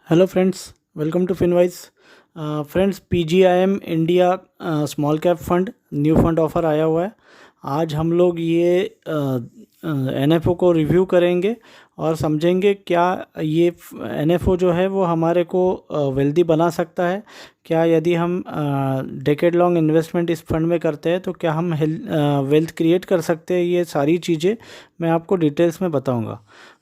Hello friends, welcome to Finwise. Friends, PGIM India small cap fund new fund offer आया हुआ है। आज हम लोग ये एनएफओ को रिव्यू करेंगे और समझेंगे क्या ये एनएफओ जो है वो हमारे को वेल्दी बना सकता है। क्या यदि हम डेकेड लॉन्ग इन्वेस्टमेंट इस फंड में करते हैं तो क्या हम वेल्थ क्रिएट कर सकते हैं। ये सारी चीज़ें मैं आपको डिटेल्स में बताऊंगा।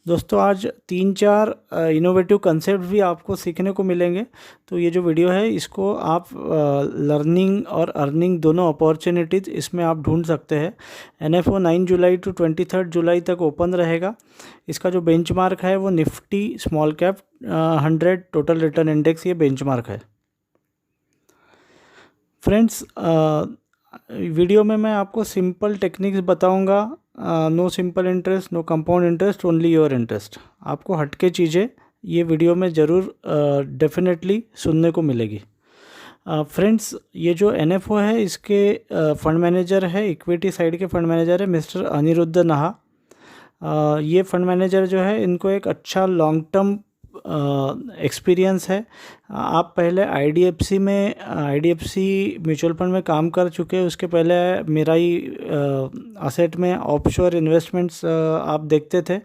दोस्तों, आज 3-4 इनोवेटिव कंसेप्ट भी आपको सीखने को मिलेंगे। तो ये जो वीडियो है इसको आप लर्निंग और अर्निंग दोनों अपॉर्चुनिटीज़ इसमें आप ढूंढ सकते हैं। एनएफओ 9 जुलाई टू 23 जुलाई तक ओपन रहेगा। इसका जो बेंचमार्क है वो Nifty small cap 100 total return index, ये बेंचमार्क है। फ्रेंड्स, वीडियो में मैं आपको सिंपल टेक्निक्स बताऊंगा। No simple interest, no compound interest, only your interest. आपको हटके चीज़ें ये वीडियो में ज़रूर डेफिनेटली सुनने को मिलेगी। फ्रेंड्स, ये जो एनएफओ है इसके फंड मैनेजर है, इक्विटी साइड के फंड मैनेजर है मिस्टर अनिरुद्ध नाहा। ये फंड मैनेजर जो है इनको एक अच्छा लॉन्ग टर्म एक्सपीरियंस है। आप पहले आईडीएफसी म्यूचुअल फंड में काम कर चुके हैं। उसके पहले मेराई असेट में ऑफशोर इन्वेस्टमेंट्स आप देखते थे।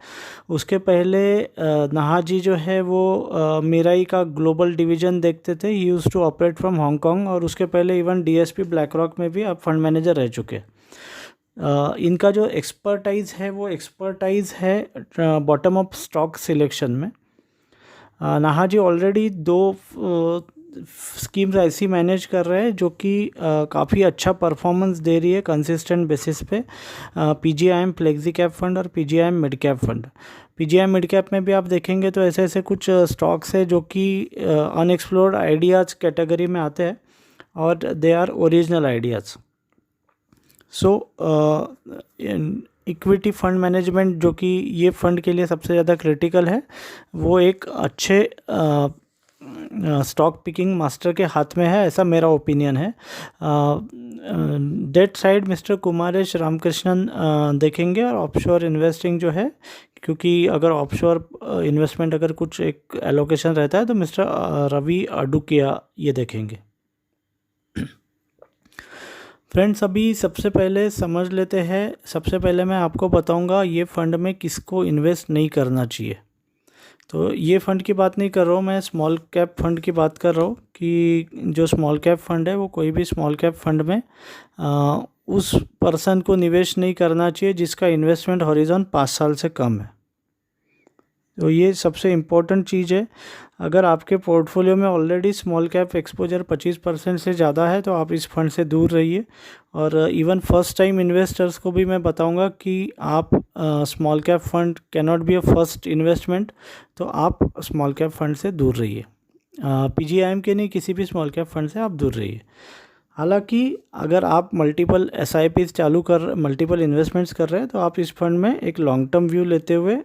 उसके पहले नाहा जी जो है वो मेराई का ग्लोबल डिवीज़न देखते थे। He used to operate from Hong Kong, और उसके पहले इवन डीएसपी ब्लैक रॉक में भी आप फंड मैनेजर रह चुके हैं। इनका जो एक्सपर्टाइज़ है वो एक्सपर्टाइज़ है बॉटम अप स्टॉक सिलेक्शन में। नाहा जी ऑलरेडी 2 स्कीम्स ऐसी मैनेज कर रहे हैं जो कि काफ़ी अच्छा परफॉर्मेंस दे रही है कंसिस्टेंट बेसिस पे। पीजीआईएम फ्लेक्सी कैप फंड और PGIM mid cap fund. PGIM mid cap में भी आप देखेंगे तो ऐसे ऐसे कुछ स्टॉक्स है जो कि अनएक्सप्लोर्ड आइडियाज़ कैटेगरी में आते हैं और they are original ideas. So equity fund management जो कि ये फंड के लिए सबसे ज़्यादा क्रिटिकल है, वो एक अच्छे स्टॉक पिकिंग मास्टर के हाथ में है, ऐसा मेरा ओपिनियन है। Debt side mister Kumaresh Ramakrishnan देखेंगे, और ऑफशोर इन्वेस्टिंग जो है, क्योंकि अगर ऑफशोर इन्वेस्टमेंट अगर कुछ एक एलोकेशन रहता है तो मिस्टर रवि अडुकिया ये देखेंगे। फ्रेंड्स, अभी सबसे पहले समझ लेते हैं। सबसे पहले मैं आपको बताऊंगा ये फ़ंड में किसको इन्वेस्ट नहीं करना चाहिए। तो ये फ़ंड की बात नहीं कर रहा हूँ, मैं स्मॉल कैप फंड की बात कर रहा हूँ कि जो स्मॉल कैप फंड है वो कोई भी स्मॉल कैप फंड में उस पर्सन को निवेश नहीं करना चाहिए जिसका इन्वेस्टमेंट हॉरिजॉन 5 साल से कम है। तो ये सबसे इम्पोर्टेंट चीज़ है। अगर आपके पोर्टफोलियो में ऑलरेडी स्मॉल कैप एक्सपोजर 25% से ज़्यादा है तो आप इस फंड से दूर रहिए। और इवन फर्स्ट टाइम इन्वेस्टर्स को भी मैं बताऊंगा कि आप small cap fund can not be a first investment, तो आप स्मॉल कैप फंड से दूर रहिए। पीजीआईएम के नहीं, किसी भी स्मॉल कैप फंड से आप दूर रहिए। हालांकि अगर आप मल्टीपल मल्टीपल इन्वेस्टमेंट्स कर रहे हैं तो आप इस फंड में एक लॉन्ग टर्म व्यू लेते हुए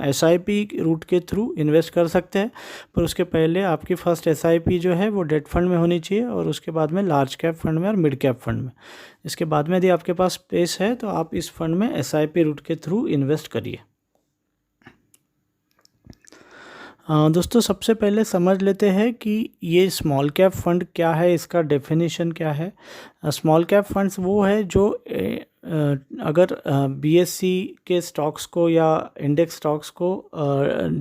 एसआईपी रूट के थ्रू इन्वेस्ट कर सकते हैं। पर उसके पहले आपकी फर्स्ट एसआईपी जो है वो डेट फंड में होनी चाहिए, और उसके बाद में लार्ज कैप फंड में और मिड कैप फंड में। इसके बाद में यदि आपके पास स्पेस है तो आप इस फंड में एसआईपी रूट के थ्रू इन्वेस्ट करिए। दोस्तों, सबसे पहले समझ लेते हैं कि ये स्मॉल कैप फंड क्या है, इसका डेफिनेशन क्या है। स्मॉल कैप फंड्स वो है जो अगर बीएससी के स्टॉक्स को या इंडेक्स स्टॉक्स को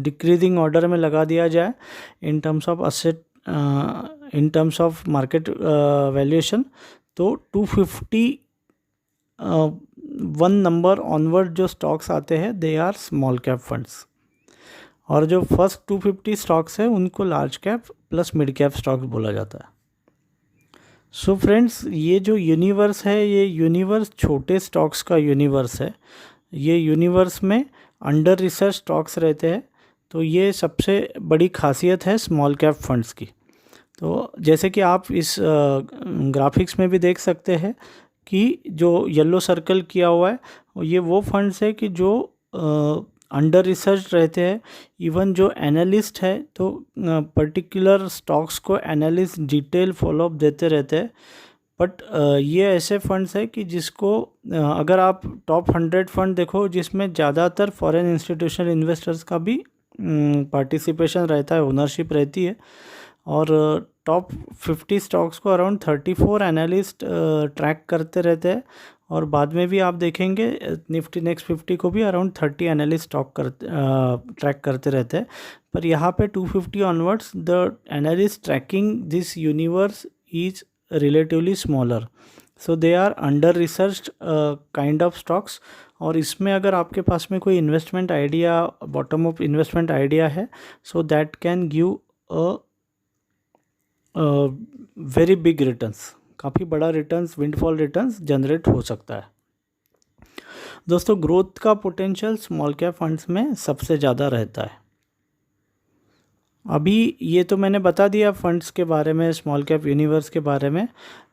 डिक्रीजिंग ऑर्डर में लगा दिया जाए in terms of asset, in terms of market valuation, तो 251 नंबर ऑनवर्ड जो स्टॉक्स आते हैं they are small cap funds, और जो फर्स्ट 250 स्टॉक्स है उनको large cap plus mid cap stocks बोला जाता है। सो फ्रेंड्स, ये जो यूनिवर्स है ये यूनिवर्स छोटे स्टॉक्स का यूनिवर्स है। ये यूनिवर्स में अंडर रिसर्च स्टॉक्स रहते हैं। तो ये सबसे बड़ी खासियत है स्मॉल कैप फंड्स की। तो जैसे कि आप इस ग्राफिक्स में भी देख सकते हैं कि जो येलो सर्कल किया हुआ है ये वो फंड्स है कि जो अंडर रिसर्च रहते हैं। इवन जो एनालिस्ट है तो पर्टिकुलर स्टॉक्स को एनालिस्ट डिटेल फॉलोअप देते रहते हैं। बट ये ऐसे फंड्स है कि जिसको अगर आप टॉप 100 फंड देखो जिसमें ज़्यादातर फॉरेन इंस्टीट्यूशनल इन्वेस्टर्स का भी पार्टिसिपेशन रहता है, ओनरशिप रहती है। और टॉप 50 स्टॉक्स को अराउंड 34 एनालिस्ट ट्रैक करते रहते हैं। और बाद में भी आप देखेंगे निफ्टी नेक्स्ट 50 को भी अराउंड 30 एनालिस्ट ट्रैक करते रहते हैं। पर यहाँ पे 250 onwards the analyst tracking this universe is relatively smaller, so they are under researched kind of stocks. और इसमें अगर आपके पास में कोई investment idea, bottom up investment idea है, so that can give a very big returns, काफ़ी बड़ा रिटर्न्स, विंडफॉल रिटर्न्स जनरेट हो सकता है। दोस्तों, ग्रोथ का पोटेंशियल स्मॉल कैप फंड्स में सबसे ज़्यादा रहता है। अभी ये तो मैंने बता दिया फंड्स के बारे में, स्मॉल कैप यूनिवर्स के बारे में।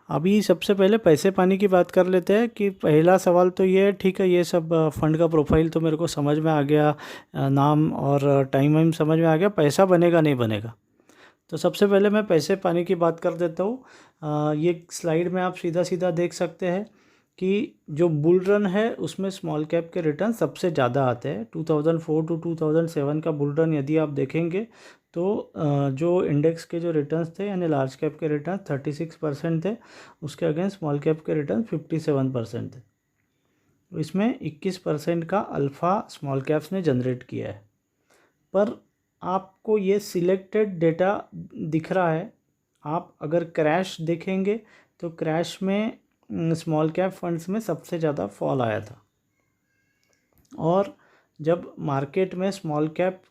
अभी सबसे पहले पैसे पानी की बात कर लेते हैं कि पहला सवाल तो ये है, ठीक है, ये सब फंड का प्रोफाइल तो मेरे को समझ में आ गया, नाम और टाइम वाइम समझ में आ गया, पैसा बनेगा नहीं बनेगा। तो सबसे पहले मैं पैसे पानी की बात कर देता हूँ। ये स्लाइड में आप सीधा सीधा देख सकते हैं कि जो बुल रन है उसमें स्मॉल कैप के रिटर्न सबसे ज़्यादा आते हैं। 2004 टू 2007 का बुल रन यदि आप देखेंगे तो जो इंडेक्स के जो रिटर्न्स थे, यानी लार्ज कैप के रिटर्न 36% थे, उसके अगेंस्ट स्मॉल कैप के रिटर्न 57% थे। तो इसमें 21% का अल्फ़ा स्मॉल कैप्स ने जनरेट किया है। पर आपको ये सिलेक्टेड डेटा दिख रहा है। आप अगर क्रैश देखेंगे तो क्रैश में स्मॉल कैप फंड्स में सबसे ज़्यादा फॉल आया था। और जब मार्केट में स्मॉल कैप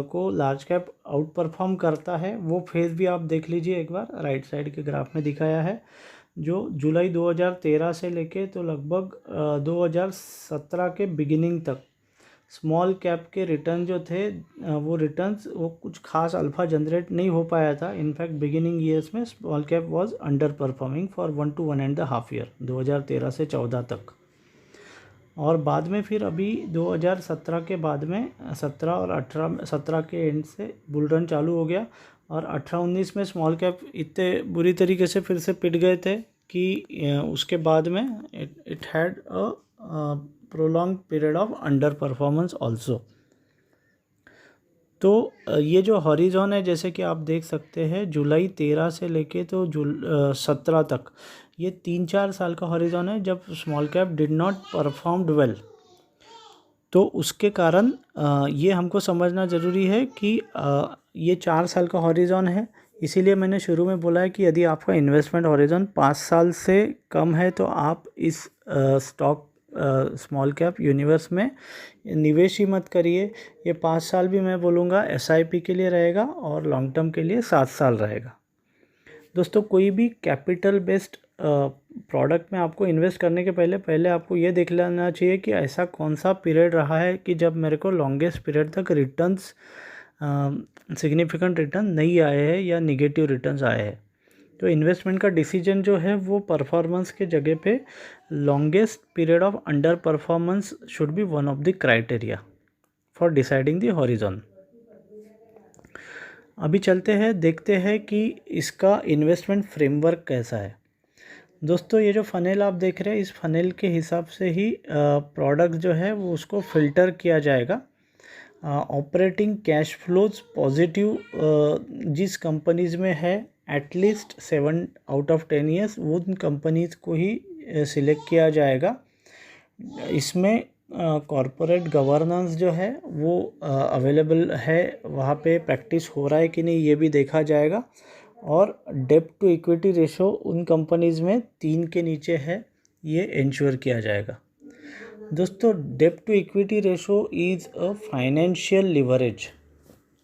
को लार्ज कैप आउट परफॉर्म करता है, वो फेज़ भी आप देख लीजिए एक बार, राइट साइड के ग्राफ में दिखाया है, जो जुलाई 2013 से लेके तो लगभग 2017 के बिगिनिंग तक स्मॉल कैप के रिटर्न जो थे, वो रिटर्न्स वो कुछ खास अल्फ़ा जनरेट नहीं हो पाया था। इनफैक्ट बिगिनिंग ईयर्स में small cap was under performing for 1 to 1.5 year, 2013 से 14 तक। और बाद में फिर अभी 2017 के बाद में 17 और 17 के एंड से बुल रन चालू हो गया। और 18-19 में स्मॉल कैप इतने बुरी तरीके से फिर से पिट गए थे कि उसके बाद में it had a prolong period of under performance also. तो ये जो हॉरिजॉन है, जैसे कि आप देख सकते हैं, जुलाई 13 से लेके तो 17 तक, ये 3-4 साल का हॉरिजॉन है जब small cap did not performed well. तो उसके कारण ये हमको समझना ज़रूरी है कि ये 4 साल का हॉरिजॉन है। इसीलिए मैंने शुरू में बोला है कि यदि आपका इन्वेस्टमेंट हॉरिजॉन 5 साल से कम है तो आप इस स्टॉक स्मॉल कैप यूनिवर्स में निवेश ही मत करिए। ये 5 साल भी मैं बोलूँगा SIP के लिए रहेगा और लॉन्ग टर्म के लिए 7 साल रहेगा। दोस्तों, कोई भी कैपिटल बेस्ड प्रोडक्ट में आपको इन्वेस्ट करने के पहले आपको ये देख लेना चाहिए कि ऐसा कौन सा पीरियड रहा है कि जब मेरे को लॉन्गेस्ट पीरियड तक रिटर्न्स, सिग्निफिकेंट रिटर्न नहीं आए हैं या निगेटिव रिटर्न्स आए हैं। तो इन्वेस्टमेंट का डिसीजन जो है वो परफॉर्मेंस के जगह पे longest period of under performance should be one of the criteria for deciding the horizon. अभी चलते हैं, देखते हैं कि इसका इन्वेस्टमेंट फ्रेमवर्क कैसा है। दोस्तों, ये जो फ़नेल आप देख रहे हैं, इस फ़नेल के हिसाब से ही प्रोडक्ट जो है वो उसको फ़िल्टर किया जाएगा। ऑपरेटिंग कैश फ्लोज पॉजिटिव जिस कंपनीज़ में है एटलीस्ट 7 out of 10 ईयर्स, वो उन कंपनीज़ को ही सिलेक्ट किया जाएगा। इसमें कॉरपोरेट गवर्नेंस जो है वो अवेलेबल है, वहाँ पे प्रैक्टिस हो रहा है कि नहीं ये भी देखा जाएगा। और डेब्ट टू इक्विटी रेशो उन कंपनीज़ में 3 के नीचे है, ये इंश्योर किया जाएगा। दोस्तों, डेब्ट to equity ratio is a financial leverage,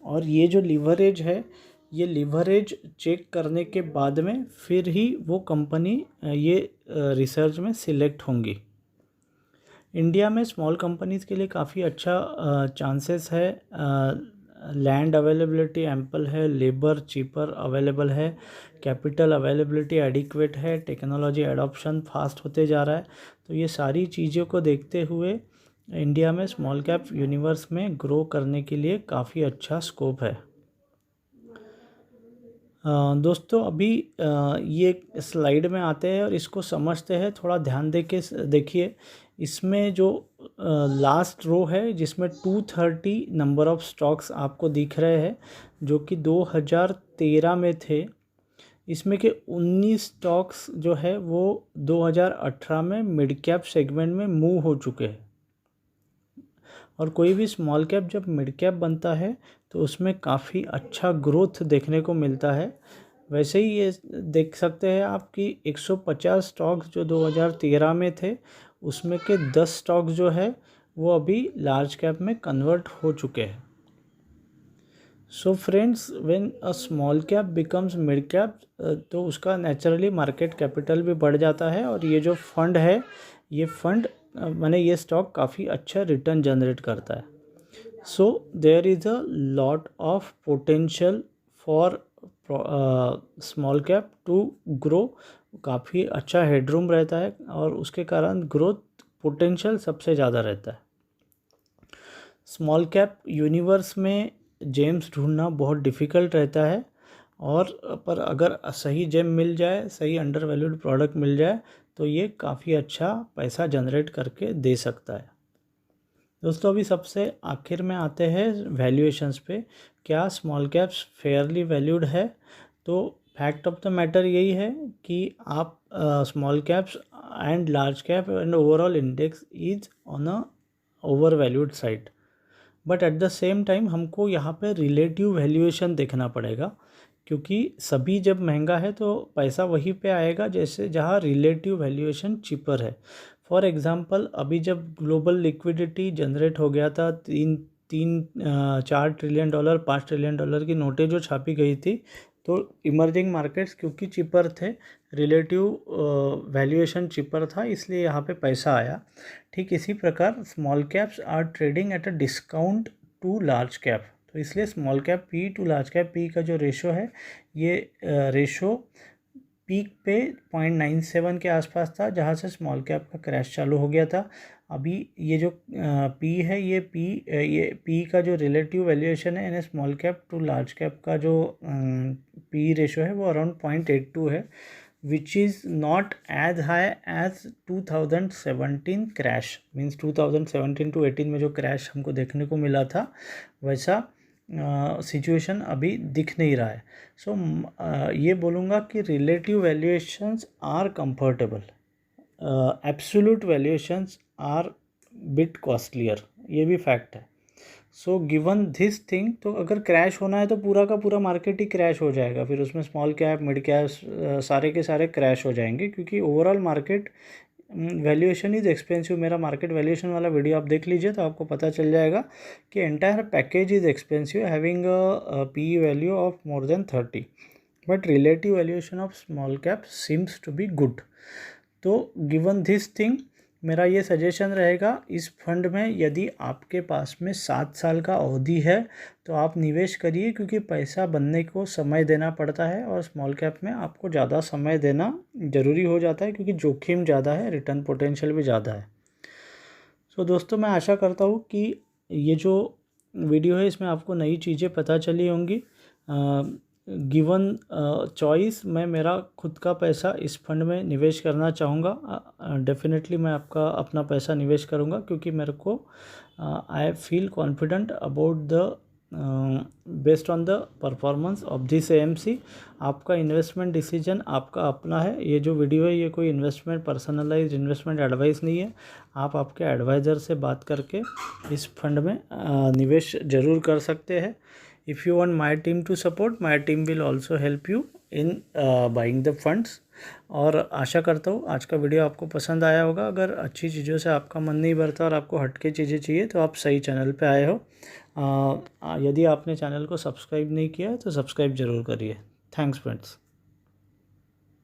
और ये जो लिवरेज है, ये लिवरेज चेक करने के बाद में फिर ही वो कंपनी ये रिसर्च में सिलेक्ट होंगी। इंडिया में स्मॉल कंपनीज़ के लिए काफ़ी अच्छा चांसेस है। लैंड अवेलेबिलिटी एम्पल है, लेबर चीपर अवेलेबल है, कैपिटल अवेलेबिलिटी एडिक्वेट है, टेक्नोलॉजी एडॉप्शन फास्ट होते जा रहा है। तो ये सारी चीज़ों को देखते हुए इंडिया में स्मॉल कैप यूनिवर्स में ग्रो करने के लिए काफ़ी अच्छा स्कोप है। दोस्तों अभी ये स्लाइड में आते हैं और इसको समझते हैं, थोड़ा ध्यान दे के देखिए। इसमें जो लास्ट रो है जिसमें 230 नंबर ऑफ़ स्टॉक्स आपको दिख रहे हैं जो कि 2013 में थे। इसमें के 19 स्टॉक्स जो है वो 2018 में मिड कैप सेगमेंट में मूव हो चुके हैं। और कोई भी स्मॉल कैप जब मिड कैप बनता है तो उसमें काफ़ी अच्छा ग्रोथ देखने को मिलता है। वैसे ही ये देख सकते हैं आप कि 150 स्टॉक्स जो 2013 में थे उसमें के 10 स्टॉक्स जो है वो अभी लार्ज कैप में कन्वर्ट हो चुके हैं। So friends, when a small cap becomes mid cap तो उसका नेचुरली मार्केट कैपिटल भी बढ़ जाता है और ये जो फंड है ये फंड माने ये स्टॉक काफ़ी अच्छा रिटर्न जनरेट करता है। So there is a lot of potential for small cap to grow. काफ़ी अच्छा हेडरूम रहता है और उसके कारण ग्रोथ पोटेंशियल सबसे ज़्यादा रहता है। स्मॉल कैप यूनिवर्स में जेम्स ढूंढना बहुत डिफ़िकल्ट रहता है और पर अगर सही जेम मिल जाए, सही अंडर वैल्यूड प्रोडक्ट मिल जाए तो ये काफ़ी अच्छा पैसा जनरेट करके दे सकता है। दोस्तों अभी सबसे आखिर में आते हैं वैल्यूएशंस पे। क्या स्मॉल कैप्स फेयरली वैल्यूड है? तो फैक्ट ऑफ द मैटर यही है कि आप small caps and large cap and overall index is on a over valued side, but at the same time हमको यहाँ पे रिलेटिव वैल्यूएशन देखना पड़ेगा, क्योंकि सभी जब महंगा है तो पैसा वहीं पे आएगा जैसे जहाँ रिलेटिव वैल्यूएशन चीपर है। फॉर एग्ज़ाम्पल अभी जब ग्लोबल लिक्विडिटी जनरेट हो गया था, 4 ट्रिलियन डॉलर 5 ट्रिलियन डॉलर की नोटें जो छापी गई थी, तो इमर्जिंग मार्केट्स क्योंकि चीपर थे, रिलेटिव वैल्यूएशन चीपर था, इसलिए यहाँ पे पैसा आया। ठीक इसी प्रकार small caps are trading at a discount to large cap, तो इसलिए small cap P to large cap P का जो रेशो है ये रेशो पीक पे 0.97 के आसपास था, जहाँ से स्मॉल कैप का क्रैश चालू हो गया था। अभी ये जो पी है ये पी का जो रिलेटिव वैल्यूएशन है यानी small cap to large cap का जो पी रेशो है वो अराउंड 0.82 है, which is not as high as 2017 crash. Means 2017 to 18 में जो क्रैश हमको देखने को मिला था वैसा सिचुएशन अभी दिख नहीं रहा है। सो ये बोलूँगा कि relative valuations are comfortable, absolute valuations are bit costlier, ये भी फैक्ट है। सो गिवन दिस थिंग, तो अगर क्रैश होना है तो पूरा का पूरा मार्केट ही क्रैश हो जाएगा, फिर उसमें स्मॉल कैप मिड कैप सारे के सारे क्रैश हो जाएंगे, क्योंकि overall market valuation is expensive. मेरा मार्केट वैल्यूएशन वाला वीडियो आप देख लीजिए तो आपको पता चल जाएगा कि entire package is expensive having a P value of more than 30, but relative valuation of small cap seems to be good. तो गिवन दिस थिंग मेरा ये सजेशन रहेगा, इस फंड में यदि आपके पास में 7 साल का अवधि है तो आप निवेश करिए, क्योंकि पैसा बनने को समय देना पड़ता है और स्मॉल कैप में आपको ज़्यादा समय देना ज़रूरी हो जाता है, क्योंकि जोखिम ज़्यादा है, रिटर्न पोटेंशियल भी ज़्यादा है। सो दोस्तों मैं आशा करता हूँ कि ये जो वीडियो है इसमें आपको नई चीज़ें पता चली होंगी। गिवन चॉइस मैं मेरा खुद का पैसा इस फंड में निवेश करना चाहूँगा। डेफिनेटली मैं आपका अपना पैसा निवेश करूँगा, क्योंकि मेरे को I feel confident about the based on the performance of this AMC. आपका इन्वेस्टमेंट डिसीजन आपका अपना है। ये जो वीडियो है ये कोई इन्वेस्टमेंट पर्सनलाइज्ड इन्वेस्टमेंट एडवाइस नहीं है। आप आपके एडवाइज़र से बात करके इस फंड में निवेश ज़रूर कर सकते हैं। If you want my team to support, my team will also help you in buying the funds। और आशा करता हूँ आज का वीडियो आपको पसंद आया होगा। अगर अच्छी चीज़ों से आपका मन नहीं भरता और आपको हटके चीज़ें चाहिए तो आप सही चैनल पे आए हो। यदि आपने चैनल को सब्सक्राइब नहीं किया है तो सब्सक्राइब ज़रूर करिए। Thanks friends.